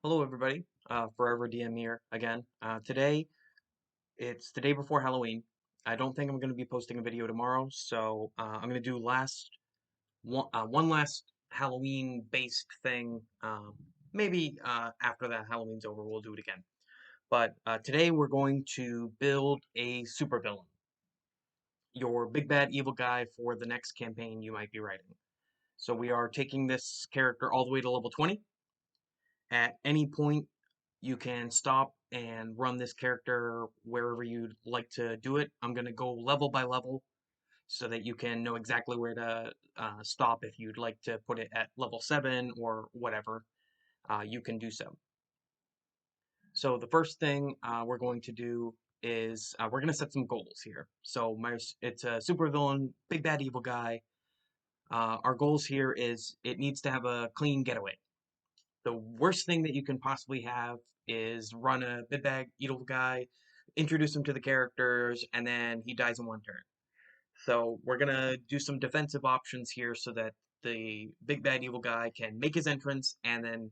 Hello, everybody. Forever DM here again. Today, it's the day before Halloween. I don't think I'm going to be posting a video tomorrow, so I'm going to do one last Halloween-based thing. Maybe after that Halloween's over, we'll do it again. But today, we're going to build a supervillain, your big bad evil guy for the next campaign you might be writing. So we are taking this character all the way to level 20. At any point, you can stop and run this character wherever you'd like to do it. I'm going to go level by level so that you can know exactly where to stop if you'd like to put it at level 7 or whatever. You can do so. So the first thing we're going to do is we're going to set some goals here. So it's a supervillain, big bad evil guy. Our goals here is it needs to have a clean getaway. The worst thing that you can possibly have is run a big bad evil guy, introduce him to the characters, and then he dies in one turn. So we're gonna do some defensive options here so that the big bad evil guy can make his entrance and then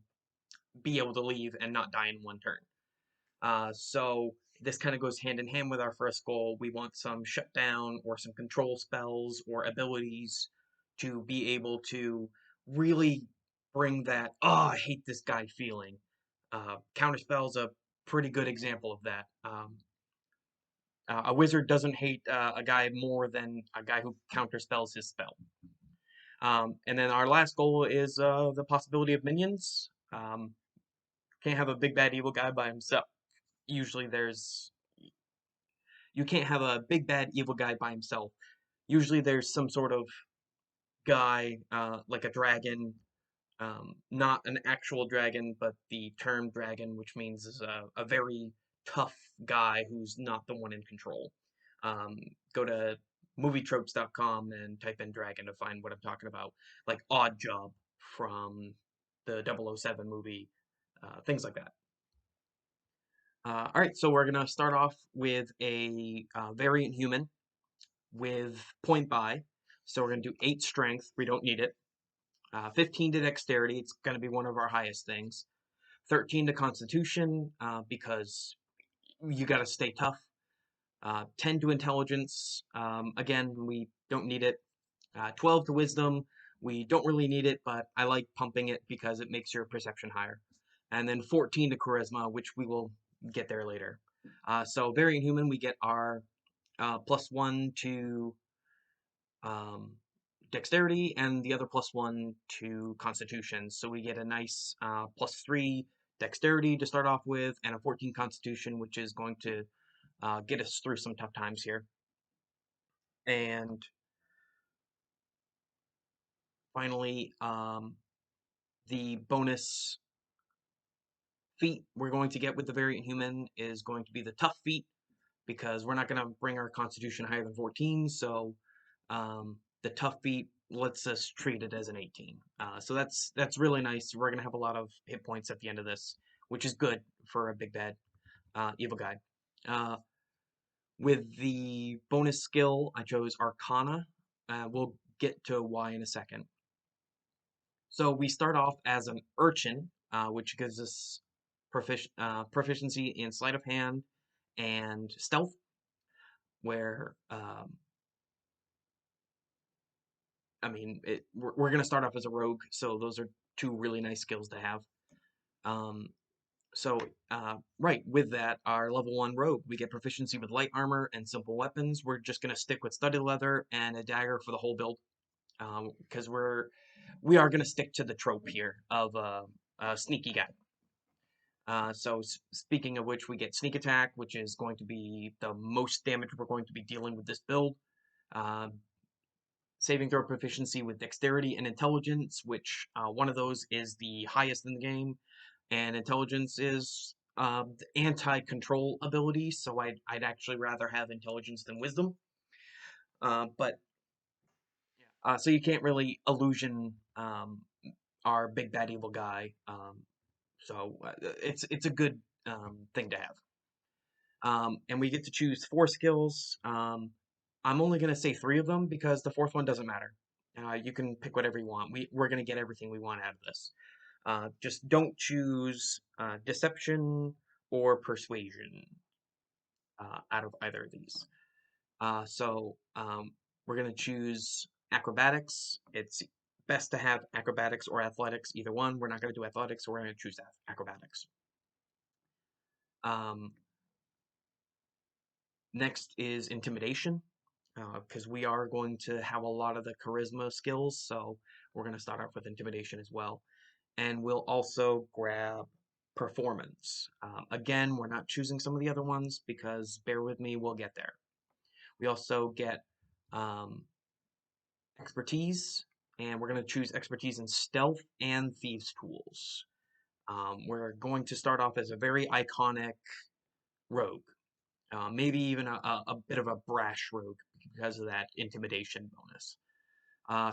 be able to leave and not die in one turn. So this kind of goes hand in hand with our first goal. We want some shutdown or some control spells or abilities to be able to really bring that, oh, I hate this guy feeling. Counterspell's a pretty good example of that. A wizard doesn't hate a guy more than a guy who counterspells his spell. And then our last goal is the possibility of minions. Can't have a big bad evil guy by himself. Usually you can't have a big bad evil guy by himself. Usually there's some sort of guy, like a dragon, not an actual dragon, but the term dragon, which means is a very tough guy who's not the one in control. Go to movietropes.com and type in dragon to find what I'm talking about, like Odd Job from the 007 movie, things like that. All right, so we're gonna start off with a variant human with point buy. So we're gonna do 8 strength. We don't need it. 15 to dexterity. It's gonna be one of our highest things. 13 to constitution because you gotta stay tough. 10 to intelligence. Again, we don't need it. 12 to wisdom. We don't really need it, but I like pumping it because it makes your perception higher. And then 14 to charisma, which we will get there later. So variant human, we get our +1 to dexterity and the other +1 to constitution. So we get a nice +3 dexterity to start off with and a 14 constitution, which is going to get us through some tough times here. And finally, the bonus feat we're going to get with the variant human is going to be the tough feat because we're not going to bring our constitution higher than 14, so the tough feat lets us treat it as an 18. So that's really nice. We're going to have a lot of hit points at the end of this, which is good for a big bad evil guy. With the bonus skill, I chose Arcana. We'll get to why in a second. So we start off as an urchin, which gives us proficiency in sleight of hand and stealth, where I mean, we're going to start off as a rogue, so those are 2 really nice skills to have. So, right, with that, our level 1 rogue, we get proficiency with light armor and simple weapons. We're just going to stick with studded leather and a dagger for the whole build, because we are going to stick to the trope here of a sneaky guy. So speaking of which, we get sneak attack, which is going to be the most damage we're going to be dealing with this build. Saving throw proficiency with dexterity and intelligence, which one of those is the highest in the game, and intelligence is the anti-control ability, so I'd actually rather have intelligence than wisdom. But so you can't really illusion our big bad evil guy, so it's a good thing to have. And we get to choose 4 skills. I'm only going to say 3 of them because the 4th one doesn't matter. You can pick whatever you want. We're going to get everything we want out of this. Just don't choose deception or persuasion out of either of these. We're going to choose acrobatics. It's best to have acrobatics or athletics, either one. We're not going to do athletics, so we're going to choose acrobatics. Um, Next is intimidation, because we are going to have a lot of the charisma skills, so we're going to start off with intimidation as well. And we'll also grab performance. Again, we're not choosing some of the other ones because bear with me, we'll get there. We also get um, expertise, and we're going to choose expertise in stealth and thieves' tools. We're going to start off as a very iconic rogue, maybe even a bit of a brash rogue because of that intimidation bonus.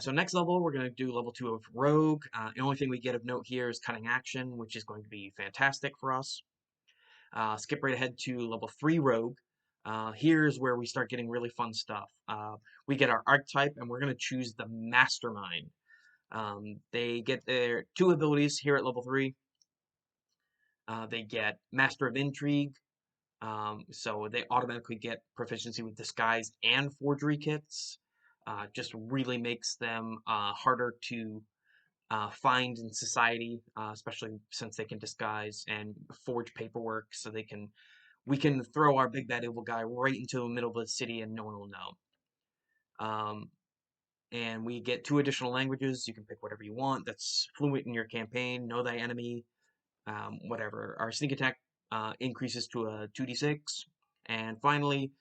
So next level, we're going to do level 2 of Rogue. The only thing we get of note here is Cunning Action, which is going to be fantastic for us. Skip right ahead to level 3 Rogue. Here's where we start getting really fun stuff. We get our archetype, and we're going to choose the Mastermind. They get their 2 abilities here at level 3. They get Master of Intrigue, so they automatically get proficiency with Disguise and Forgery kits. Just really makes them harder to find in society, especially since they can disguise and forge paperwork, so we can throw our big bad evil guy right into the middle of the city and no one will know. And we get 2 additional languages. You can pick whatever you want that's fluent in your campaign. Know thy enemy, whatever. Our sneak attack increases to a 2d6. And finally,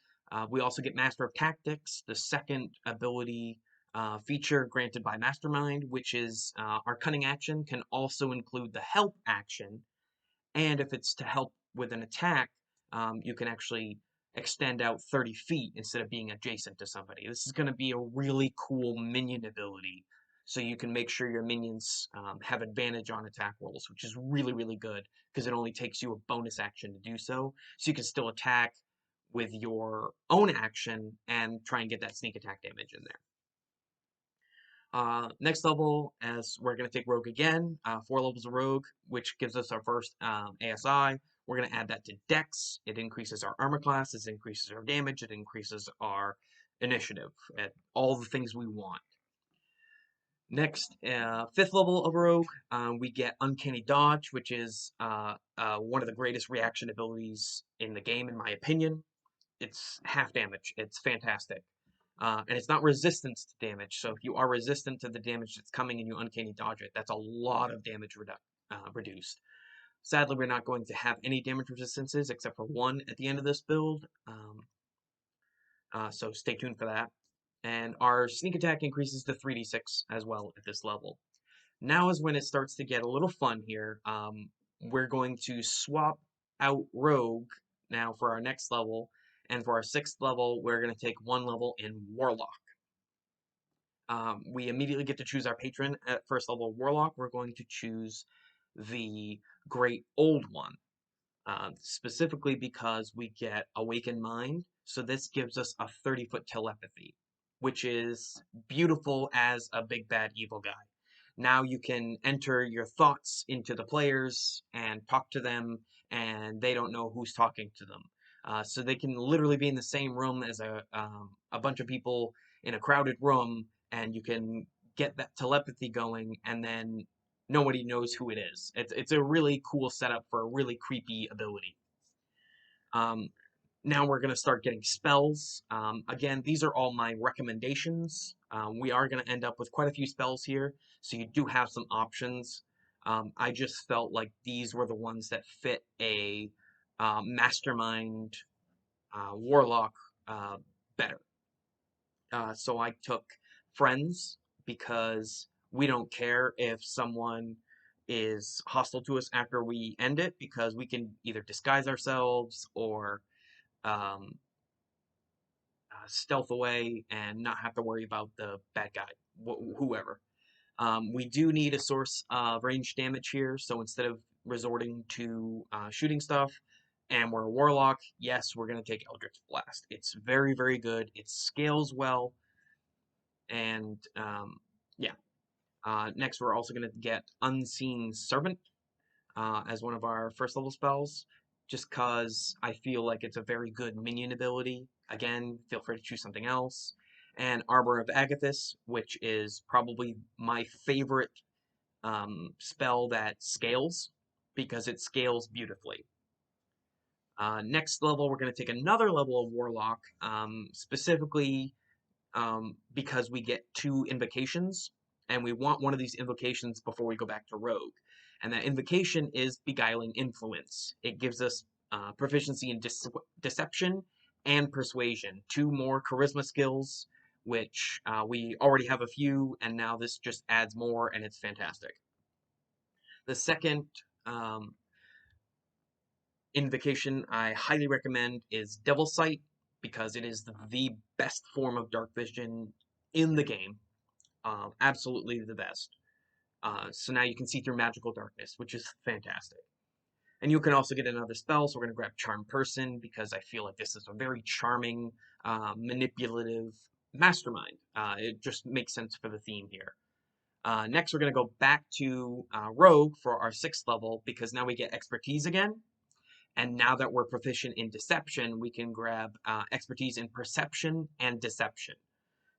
we also get Master of Tactics, the second ability feature granted by Mastermind, which is our Cunning Action can also include the Help action. And if it's to help with an attack, you can actually extend out 30 feet instead of being adjacent to somebody. This is going to be a really cool minion ability, so you can make sure your minions have advantage on attack rolls, which is really, really good because it only takes you a bonus action to do so. So you can still attack with your own action and try and get that sneak attack damage in there. Next level, as we're going to take Rogue again, 4 levels of Rogue, which gives us our first ASI. We're going to add that to Dex. It increases our armor class, it increases our damage, it increases our initiative, at all the things we want. Next, 5th level of Rogue, we get Uncanny Dodge, which is one of the greatest reaction abilities in the game, in my opinion. It's half damage. It's fantastic. And it's not resistance to damage, so if you are resistant to the damage that's coming and you uncanny dodge it, that's a lot of damage reduced. Sadly, we're not going to have any damage resistances except for 1 at the end of this build, so stay tuned for that. And our sneak attack increases to 3d6 as well at this level. Now is when it starts to get a little fun here. We're going to swap out Rogue now for our next level, and for our 6th level, we're going to take 1 level in Warlock. We immediately get to choose our patron at 1st level Warlock. We're going to choose the Great Old One, specifically because we get Awakened Mind. So this gives us a 30-foot telepathy, which is beautiful as a big bad evil guy. Now you can enter your thoughts into the players and talk to them, and they don't know who's talking to them. So they can literally be in the same room as a bunch of people in a crowded room, and you can get that telepathy going, and then nobody knows who it is. It's a really cool setup for a really creepy ability. Now we're going to start getting spells. Again, these are all my recommendations. We are going to end up with quite a few spells here, so you do have some options. I just felt like these were the ones that fit a mastermind warlock better. So I took friends because we don't care if someone is hostile to us after we end it, because we can either disguise ourselves or um, stealth away and not have to worry about the bad guy, whoever. We do need a source of range damage here, so instead of resorting to shooting stuff, and we're a warlock, yes, we're going to take Eldritch Blast. It's very, very good. It scales well, and yeah. Next, we're also going to get Unseen Servant as one of our first level spells, just because I feel like it's a very good minion ability. Again, feel free to choose something else. And Arbor of Agathis, which is probably my favorite spell that scales, because it scales beautifully. Next level, we're going to take another level of Warlock, specifically because we get 2 invocations, and we want one of these invocations before we go back to Rogue. And that invocation is Beguiling Influence. It gives us proficiency in Deception and Persuasion, 2 more charisma skills, which we already have a few, and now this just adds more, and it's fantastic. The second um, invocation I highly recommend is Devil Sight, because it is the best form of dark vision in the game. Absolutely the best. So now you can see through magical darkness, which is fantastic. And you can also get another spell, so we're going to grab Charm Person, because I feel like this is a very charming, manipulative mastermind. It just makes sense for the theme here. Next, we're going to go back to Rogue for our 6th level, because now we get Expertise again. And now that we're proficient in Deception, we can grab Expertise in Perception and Deception.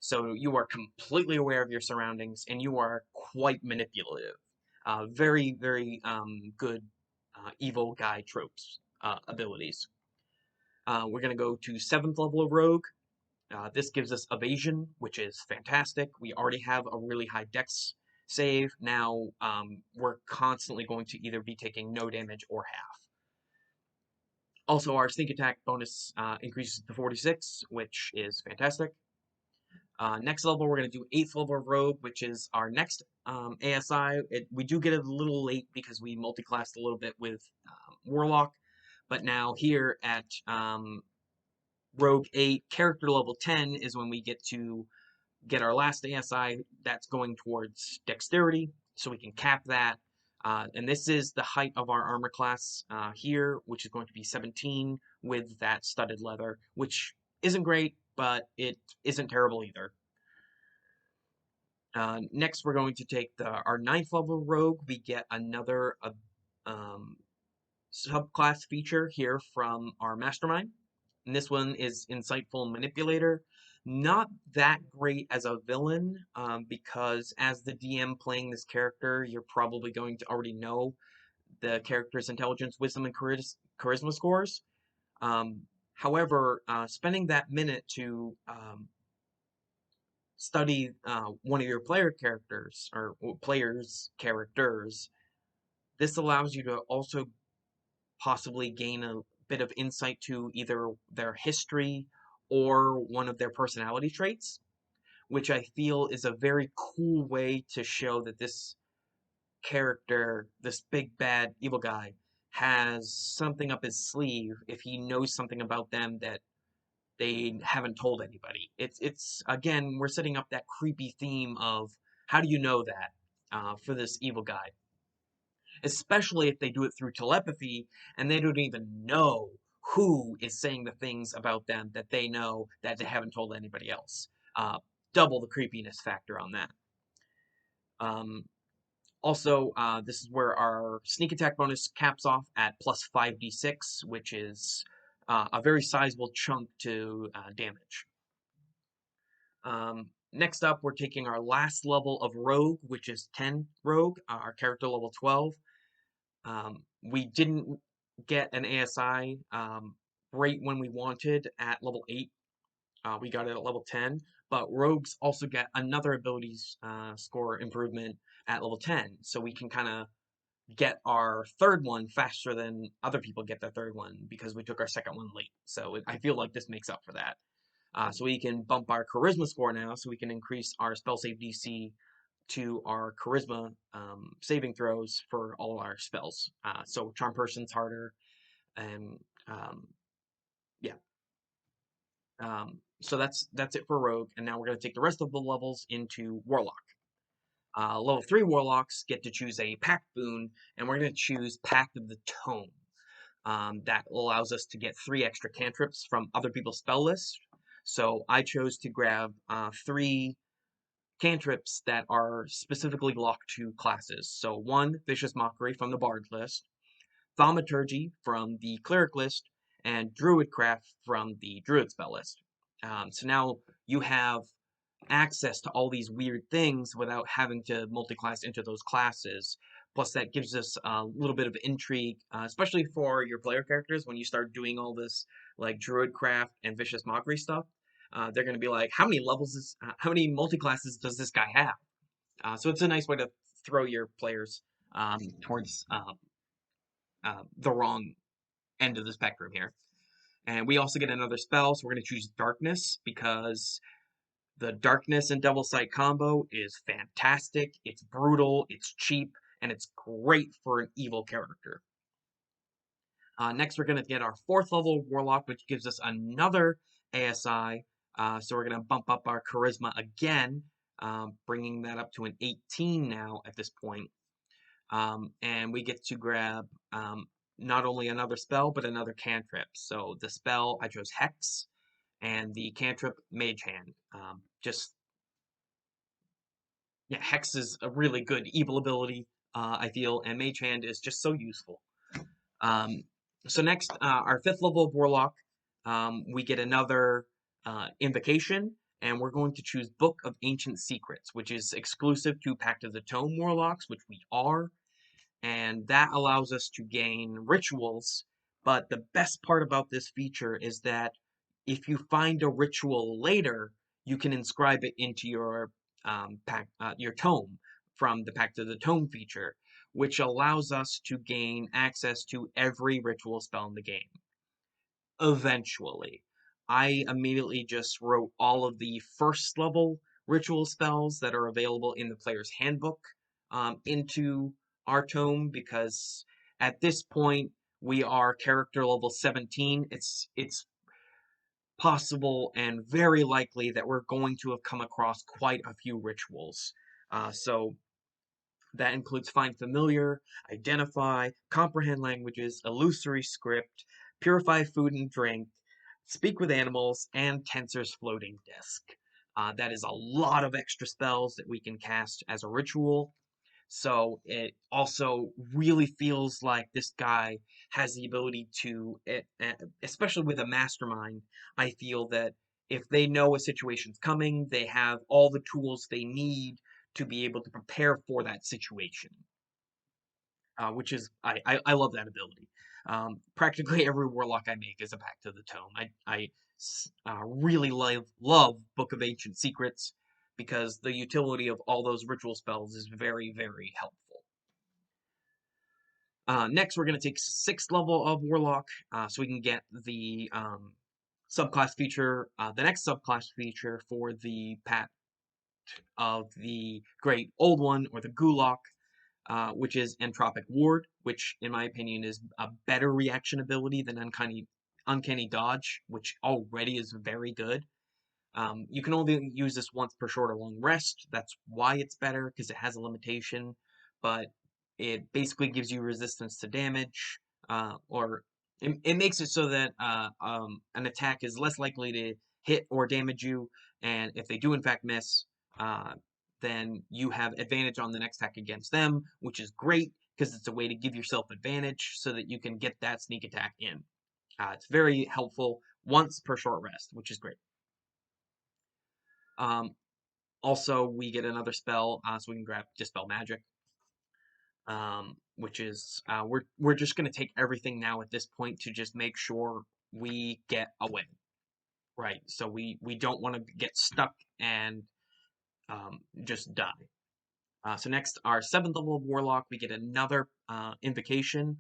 So you are completely aware of your surroundings, and you are quite manipulative. Very, very good evil guy tropes abilities. We're going to go to 7th level of Rogue. This gives us Evasion, which is fantastic. We already have a really high dex save. Now we're constantly going to either be taking no damage or half. Also, our sneak attack bonus increases to 46, which is fantastic. Next level, we're going to do 8th level Rogue, which is our next ASI. We do get it a little late because we multi-classed a little bit with Warlock, but now here at Rogue 8, character level 10 is when we get to get our last ASI that's going towards Dexterity, so we can cap that. And this is the height of our armor class here, which is going to be 17 with that studded leather, which isn't great, but it isn't terrible either. Next, we're going to take our 9th level Rogue. We get another subclass feature here from our Mastermind. And this one is Insightful Manipulator. Not that great as a villain, because as the DM playing this character, you're probably going to already know the character's intelligence, wisdom, and charisma scores. However, spending that minute to study one of your player characters or players' characters, this allows you to also possibly gain a bit of insight to either their history or one of their personality traits, which I feel is a very cool way to show that this character, this big bad evil guy, has something up his sleeve if he knows something about them that they haven't told anybody. It's again, we're setting up that creepy theme of how do you know that for this evil guy, especially if they do it through telepathy and they don't even know who is saying the things about them that they know that they haven't told anybody else. Double the creepiness factor on that. Um, Also, this is where our sneak attack bonus caps off at plus 5d6, which is a very sizable chunk to damage. Next up, we're taking our last level of Rogue, which is 10 Rogue, our character level 12. We didn't get an ASI right when we wanted at level 8. We got it at level 10, but Rogues also get another abilities score improvement at level 10, so we can kind of get our third one faster than other people get their third one because we took our second one late. So I feel like this makes up for that. So we can bump our charisma score now, so we can increase our spell save DC to our charisma saving throws for all our spells. So Charm Person's harder, and yeah. So that's it for Rogue, and now we're going to take the rest of the levels into Warlock. Level 3 Warlocks get to choose a Pact boon, and we're going to choose Pact of the Tome. That allows us to get 3 extra cantrips from other people's spell lists. So I chose to grab 3 cantrips that are specifically locked to classes. So one, Vicious Mockery from the Bard list, Thaumaturgy from the Cleric list, and Druidcraft from the Druid spell list. So now you have access to all these weird things without having to multi-class into those classes. Plus, that gives us a little bit of intrigue, especially for your player characters when you start doing all this like Druidcraft and Vicious Mockery stuff. They're going to be like, how many multi-classes does this guy have? So it's a nice way to throw your players towards the wrong end of the spectrum here. And we also get another spell, so we're going to choose Darkness because the Darkness and Devil Sight combo is fantastic. It's brutal, it's cheap, and it's great for an evil character. Next, we're going to get our 4th level Warlock, which gives us another ASI. So we're going to bump up our Charisma again, bringing that up to an 18 now at this point. And we get to grab not only another spell, but another cantrip. So the spell, I chose Hex, and the cantrip, Mage Hand. Yeah, Hex is a really good evil ability, I feel, and Mage Hand is just so useful. So next, our 5th level of Warlock, we get another Invocation, and we're going to choose Book of Ancient Secrets, which is exclusive to Pact of the Tome Warlocks, which we are, and that allows us to gain rituals. But the best part about this feature is that if you find a ritual later, you can inscribe it into your tome from the Pact of the Tome feature, which allows us to gain access to every ritual spell in the game. Eventually, I immediately just wrote all of the 1st level ritual spells that are available in the player's handbook into our tome because at this point we are character level 17. It's possible and very likely that we're going to have come across quite a few rituals. So that includes Find Familiar, Identify, Comprehend Languages, Illusory Script, Purify Food and Drink, Speak with Animals, and Tensor's Floating Disk. That is a lot of extra spells that we can cast as a ritual. So it also really feels like this guy has the ability to, especially with a mastermind, I feel that if they know a situation's coming, they have all the tools they need to be able to prepare for that situation, which is, I love that ability. Practically every Warlock I make is a Pact of the Tome. I really love Book of Ancient Secrets because the utility of all those ritual spells is very, very helpful. Next, we're going to take 6th level of Warlock, so we can get the subclass feature, the next subclass feature for the Pact of the Great Old One, or the Gulak, which is Entropic Ward, which, in my opinion, is a better reaction ability than Uncanny Dodge, which already is very good. You can only use this once per short or long rest. That's why it's better, because it has a limitation, but it basically gives you resistance to damage, or it makes it so that an attack is less likely to hit or damage you, and if they do in fact miss, then you have advantage on the next attack against them, which is great, because it's a way to give yourself advantage so that you can get that sneak attack in. It's very helpful once per short rest, which is great. Also, we get another spell, so we can grab Dispel Magic, which is, we're just going to take everything now at this point to just make sure we get a win, right? So we don't want to get stuck and just die. So next, our 7th level of Warlock, we get another Invocation.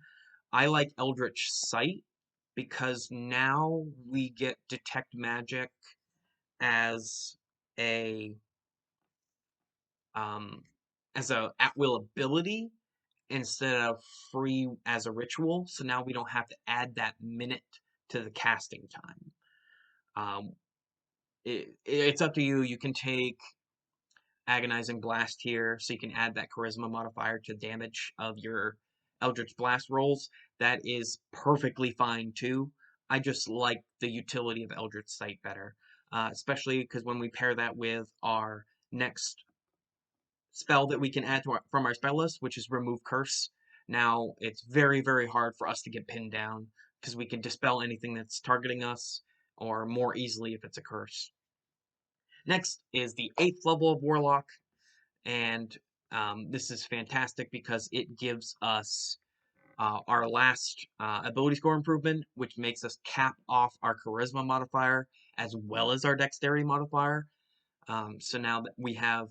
I like Eldritch Sight because now we get Detect Magic as a at-will ability instead of free as a ritual. So now we don't have to add that minute to the casting time. It's up to you. You can take Agonizing Blast here, so you can add that Charisma modifier to damage of your Eldritch Blast rolls. That is perfectly fine too. I just like the utility of Eldritch Sight better, especially because when we pair that with our next spell that we can add to from our spell list, which is Remove Curse. Now, it's very, very hard for us to get pinned down because we can dispel anything that's targeting us, or more easily if it's a curse. Next is the 8th level of Warlock, and this is fantastic because it gives us our last ability score improvement, which makes us cap off our charisma modifier as well as our dexterity modifier. So now that we have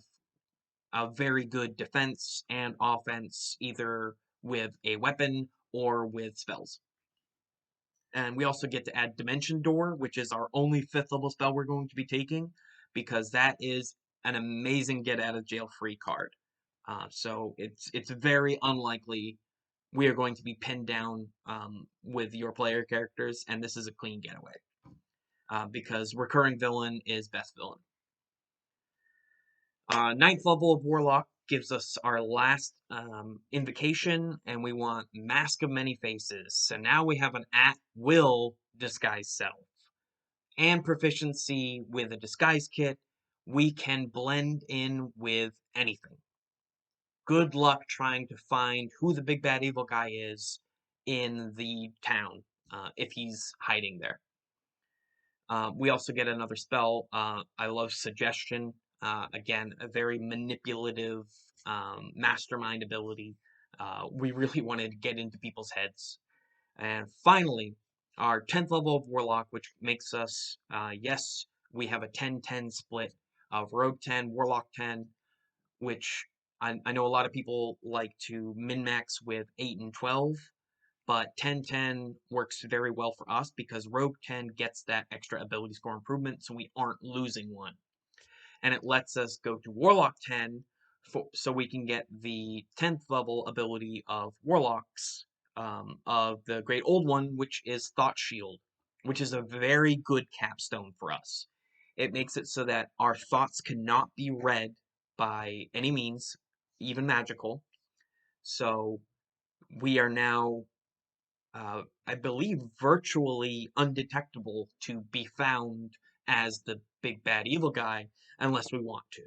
a very good defense and offense, either with a weapon or with spells. And we also get to add Dimension Door, which is our only 5th level spell we're going to be taking, because that is an amazing get out of jail free card. So it's very unlikely we are going to be pinned down with your player characters, and this is a clean getaway. Because recurring villain is best villain. 9th level of Warlock gives us our last invocation, and we want Mask of Many Faces. So now we have an at-will disguise self. And proficiency with a disguise kit, we can blend in with anything. Good luck trying to find who the big bad evil guy is in the town, if he's hiding there. We also get another spell. I love Suggestion. Again, a very manipulative mastermind ability. We really wanted to get into people's heads. And finally, our 10th level of Warlock, which makes us, yes, we have a 10-10 split of Rogue 10, Warlock 10, which I know a lot of people like to min-max with 8 and 12. But 10-10 works very well for us because Rogue 10 gets that extra ability score improvement, so we aren't losing one. And it lets us go to Warlock 10 so we can get the 10th level ability of Warlocks, of the Great Old One, which is Thought Shield, which is a very good capstone for us. It makes it so that our thoughts cannot be read by any means, even magical. So we are now I believe, virtually undetectable to be found as the big bad evil guy unless we want to.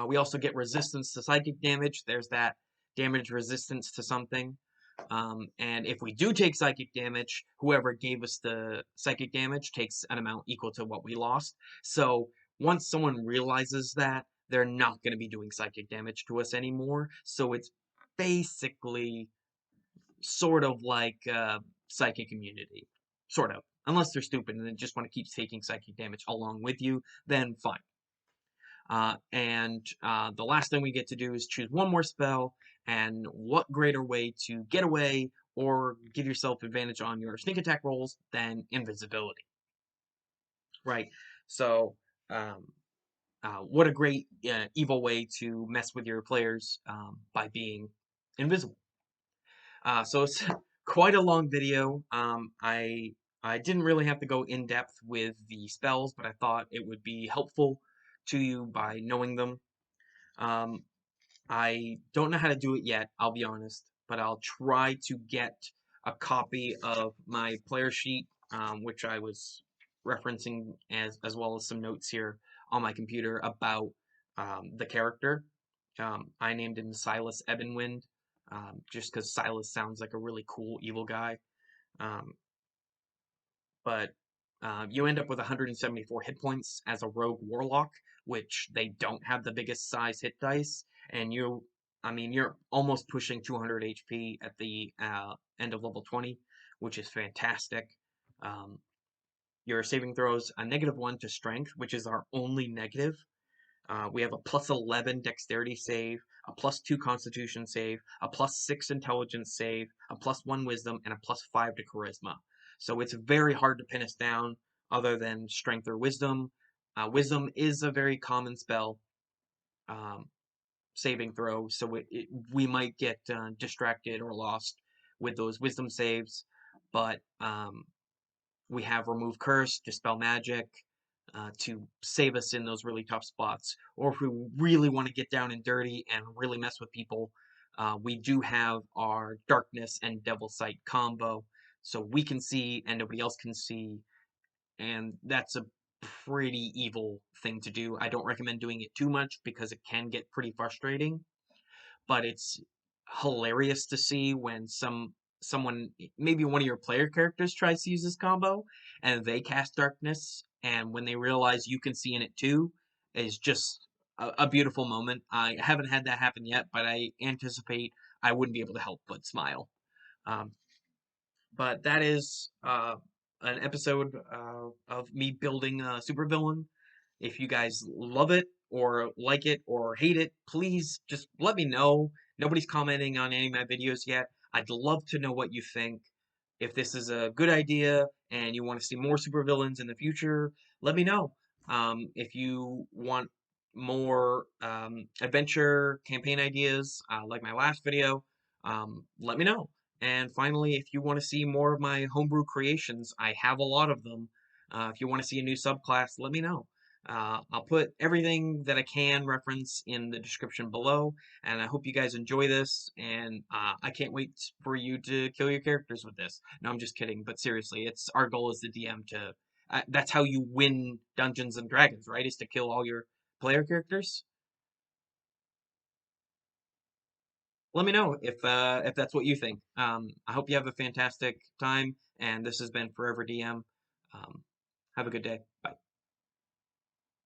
We also get resistance to psychic damage. There's that damage resistance to something. And if we do take psychic damage, whoever gave us the psychic damage takes an amount equal to what we lost. So once someone realizes that, they're not going to be doing psychic damage to us anymore. So it's basically sort of like psychic immunity. Sort of. Unless they're stupid and they just want to keep taking psychic damage along with you, then fine. The last thing we get to do is choose one more spell, and what greater way to get away or give yourself advantage on your sneak attack rolls than invisibility. Right? So, what a great evil way to mess with your players by being invisible. So it's quite a long video. I didn't really have to go in depth with the spells, but I thought it would be helpful to you by knowing them. I don't know how to do it yet, I'll be honest, but I'll try to get a copy of my player sheet, which I was referencing as well as some notes here on my computer about the character. I named him Silas Ebenwind, just because Silas sounds like a really cool evil guy. Um, but you end up with 174 hit points as a rogue warlock, which they don't have the biggest size hit dice, and you're almost pushing 200 HP at the end of level 20, which is fantastic. Your saving throws a -1 to strength, which is our only negative. We have a +11 dexterity save, a +2 constitution save, a +6 intelligence save, a +1 wisdom, and a +5 to charisma. So it's very hard to pin us down other than strength or wisdom. Wisdom is a very common spell saving throw, so we might get distracted or lost with those wisdom saves, but we have Remove Curse, Dispel Magic, to save us in those really tough spots. Or if we really want to get down and dirty and really mess with people, we do have our Darkness and Devil Sight combo, so we can see and nobody else can see, and that's a pretty evil thing to do. I don't recommend doing it too much because it can get pretty frustrating, but it's hilarious to see when someone, maybe one of your player characters, tries to use this combo and they cast darkness, and when they realize you can see in it too, is just a beautiful moment. I haven't had that happen yet, but I anticipate I wouldn't be able to help but smile. Um, but that is an episode of me building a supervillain. If you guys love it or like it or hate it, please just let me know. Nobody's commenting on any of my videos yet. I'd love to know what you think. If this is a good idea and you want to see more supervillains in the future, let me know. If you want more adventure campaign ideas, like my last video, let me know. And finally, if you want to see more of my homebrew creations, I have a lot of them. If you want to see a new subclass, let me know. I'll put everything that I can reference in the description below, and I hope you guys enjoy this, and I can't wait for you to kill your characters with this. No, I'm just kidding, but seriously, it's our goal as the DM to, that's how you win Dungeons and Dragons, right? Is to kill all your player characters. Let me know if that's what you think. I hope you have a fantastic time, and this has been Forever DM. Um, have a good day.